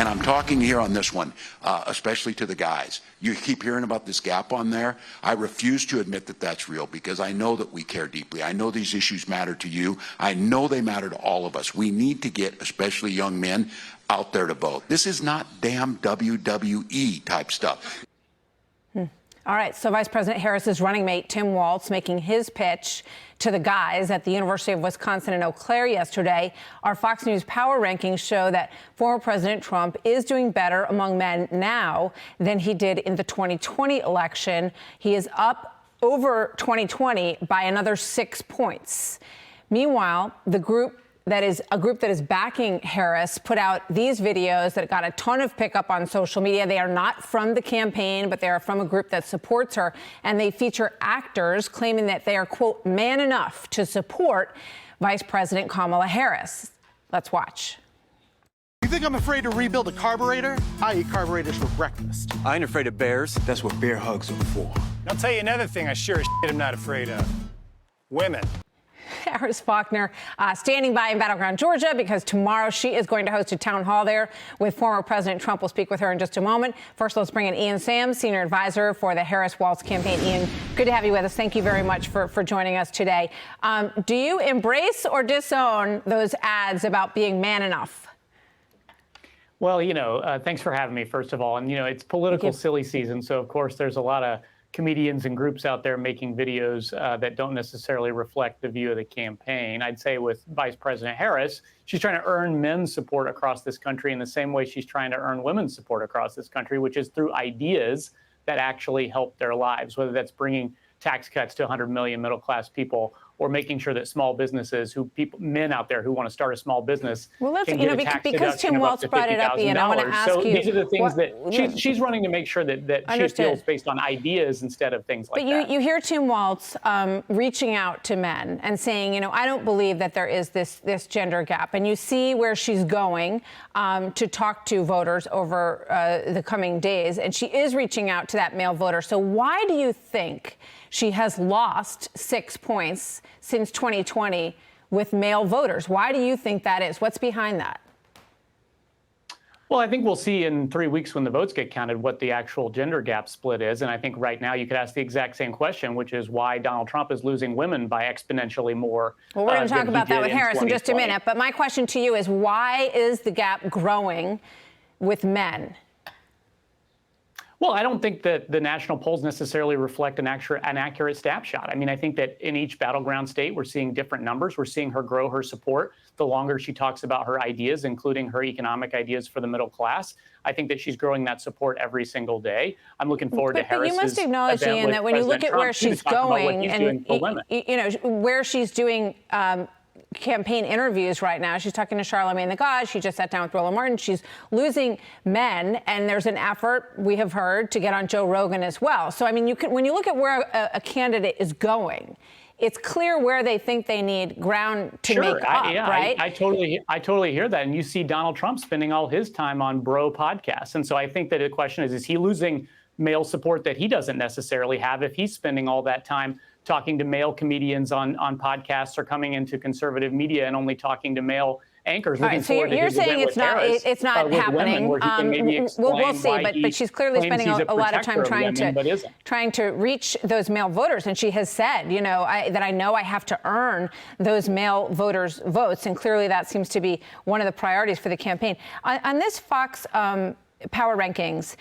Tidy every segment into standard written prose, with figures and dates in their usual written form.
And I'm talking here on this one, especially to the guys. You keep hearing about this gap on there. I refuse to admit that that's real because I know that we care deeply. I know these issues matter to you. I know they matter to all of us. We need to get, especially young men, out there to vote. This is not damn WWE type stuff. All right, so Vice President Harris's running mate, Tim Walz, making his pitch to the guys at the University of Wisconsin in Eau Claire yesterday. Our Fox News power rankings show that former President Trump is doing better among men now than he did in the 2020 election. He is up over 2020 by another 6 points. Meanwhile, the group that is backing Harris put out these videos that got a ton of pickup on social media. They are not from the campaign, but they are from a group that supports her. And they feature actors claiming that they are, quote, man enough to support Vice President Kamala Harris. Let's watch. You think I'm afraid to rebuild a carburetor? I eat carburetors for breakfast. I ain't afraid of bears. That's what bear hugs are for. I'll tell you another thing I sure as shit am not afraid of. Women. Harris Faulkner standing by in Battleground, Georgia, because tomorrow she is going to host a town hall there with former President Trump. We'll speak with her in just a moment. First, let's bring in Ian Sams, senior advisor for the Harris-Walz campaign. Ian, good to have you with us. Thank you very much for joining us today. Do you embrace or disown those ads about being man enough? Well, thanks for having me, first of all. And, it's political silly season. So, of course, there's a lot of comedians and groups out there making videos that don't necessarily reflect the view of the campaign. I'd say with Vice President Harris, she's trying to earn men's support across this country in the same way she's trying to earn women's support across this country, which is through ideas that actually help their lives, whether that's bringing tax cuts to 100 million middle-class people or making sure that small businesses, men out there who want to start a small business, well, let's, can get a tax because Tim Walz brought it up, Ian, I want to ask you. So these are the things that she's running to make sure that she appeals based on ideas instead of things like that. But you hear Tim Walz reaching out to men and saying, I don't believe that there is this gender gap. And you see where she's going to talk to voters over the coming days. And she is reaching out to that male voter. So why do you think she has lost 6 points since 2020 with male voters? Why do you think that is? What's behind that? Well, I think we'll see in 3 weeks when the votes get counted what the actual gender gap split is. And I think right now you could ask the exact same question, which is why Donald Trump is losing women by exponentially more. Well, we're going to talk about that with Harris in just a minute. But my question to you is, why is the gap growing with men? Well, I don't think that the national polls necessarily reflect an accurate snapshot. I mean, I think that in each battleground state, we're seeing different numbers. We're seeing her grow her support the longer she talks about her ideas, including her economic ideas for the middle class. I think that she's growing that support every single day. I'm looking forward to Harris's But you must acknowledge, Ian, that when you look at where she's going and, where she's doing campaign interviews right now. She's talking to Charlamagne the God. She just sat down with Roland Martin. She's losing men, and there's an effort, we have heard, to get on Joe Rogan as well. So, I mean, when you look at where a candidate is going, it's clear where they think they need ground to make up, right? I totally hear that. And you see Donald Trump spending all his time on bro podcasts. And so I think that the question is he losing male support that he doesn't necessarily have if he's spending all that time talking to male comedians on podcasts or coming into conservative media and only talking to male anchors? All right, so you're saying it's not happening. We'll see, but she's clearly spending a lot of time trying to reach those male voters. And she has said, that I know I have to earn those male voters' votes. And clearly that seems to be one of the priorities for the campaign. On this Fox power rankings,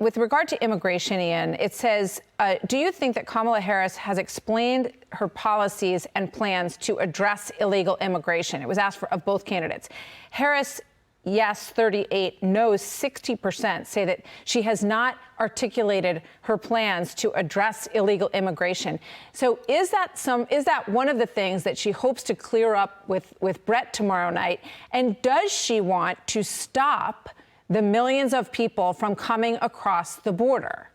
with regard to immigration, Ian, it says, do you think that Kamala Harris has explained her policies and plans to address illegal immigration? It was asked of both candidates. Harris, yes, 38, no, 60% say that she has not articulated her plans to address illegal immigration. So is that one of the things that she hopes to clear up with Brett tomorrow night? And does she want to stop the millions of people from coming across the border?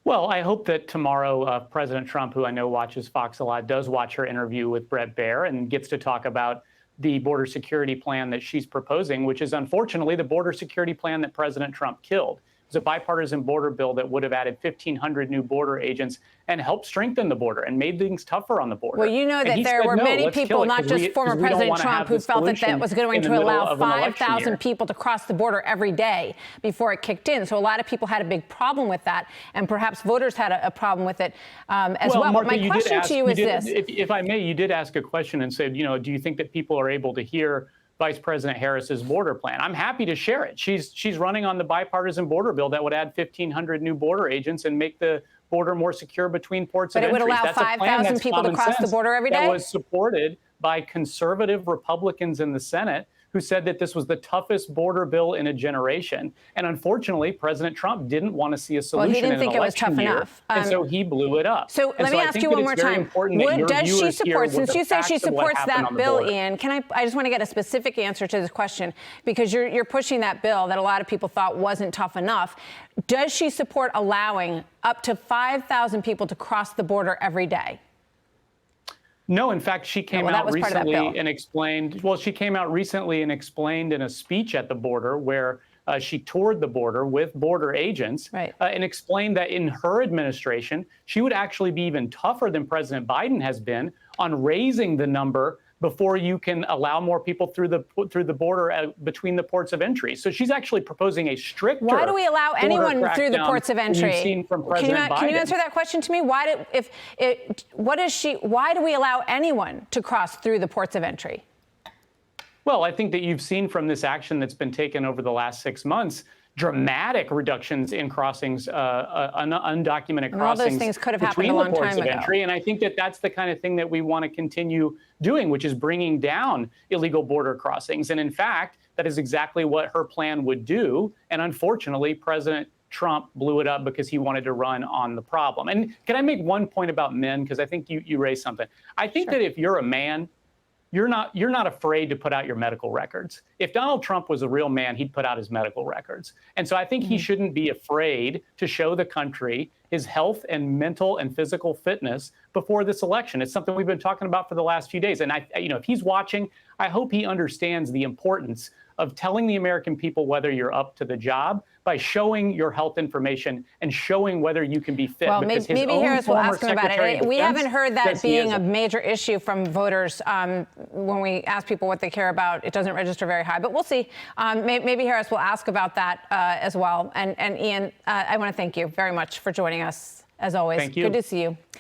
Well, I hope that tomorrow President Trump, who I know watches Fox a lot, does watch her interview with Bret Baier and gets to talk about the border security plan that she's proposing, which is unfortunately the border security plan that President Trump killed. was a bipartisan border bill that would have added 1,500 new border agents and helped strengthen the border and made things tougher on the border. Well, you know that there were many people, not just former President Trump, who felt that that was going to allow 5,000 people to cross the border every day before it kicked in. So a lot of people had a big problem with that, and perhaps voters had a problem with it as well. Martha, but my question to you is this. If I may, you did ask a question and said, do you think that people are able to hear Vice President Harris's border plan? I'm happy to share it. She's running on the bipartisan border bill that would add 1,500 new border agents and make the border more secure between ports of entry. But it would allow 5,000 people to cross the border every day? That was supported by conservative Republicans in the Senate who said that this was the toughest border bill in a generation. And unfortunately, President Trump didn't want to see a solution. Well, he didn't think it was tough enough. And so he blew it up. So let me ask you one more time. Does she support, since you say she supports that bill, Ian, I just want to get a specific answer to this question, because you're pushing that bill that a lot of people thought wasn't tough enough. Does she support allowing up to 5,000 people to cross the border every day? No, in fact, she came out recently and explained, she came out recently and explained in a speech at the border where she toured the border with border agents and explained that in her administration, she would actually be even tougher than President Biden has been on raising the number before you can allow more people through the border between the ports of entry. So she's actually proposing a stricter. Why do we allow anyone through the ports of entry? Seen from President Biden. Can you answer that question to me? Why do we allow anyone to cross through the ports of entry? Well, I think that you've seen from this action that's been taken over the last 6 months, dramatic reductions in crossings, undocumented crossings. All those things could have happened a long time ago. And I think that that's the kind of thing that we want to continue doing, which is bringing down illegal border crossings. And in fact, that is exactly what her plan would do. And unfortunately, President Trump blew it up because he wanted to run on the problem. And can I make one point about men? Because I think you raised something. I think that if you're a man, you're not afraid to put out your medical records. If Donald Trump was a real man, he'd put out his medical records. And so I think he shouldn't be afraid to show the country his health and mental and physical fitness before this election. It's something we've been talking about for the last few days. And if he's watching, I hope he understands the importance of telling the American people whether you're up to the job by showing your health information and showing whether you can be fit. Well, maybe Harris will ask him about it. We haven't heard that being a major issue from voters. When we ask people what they care about, it doesn't register very high. But we'll see. Maybe Harris will ask about that as well. And Ian, I want to thank you very much for joining us, as always. Thank you. Good to see you.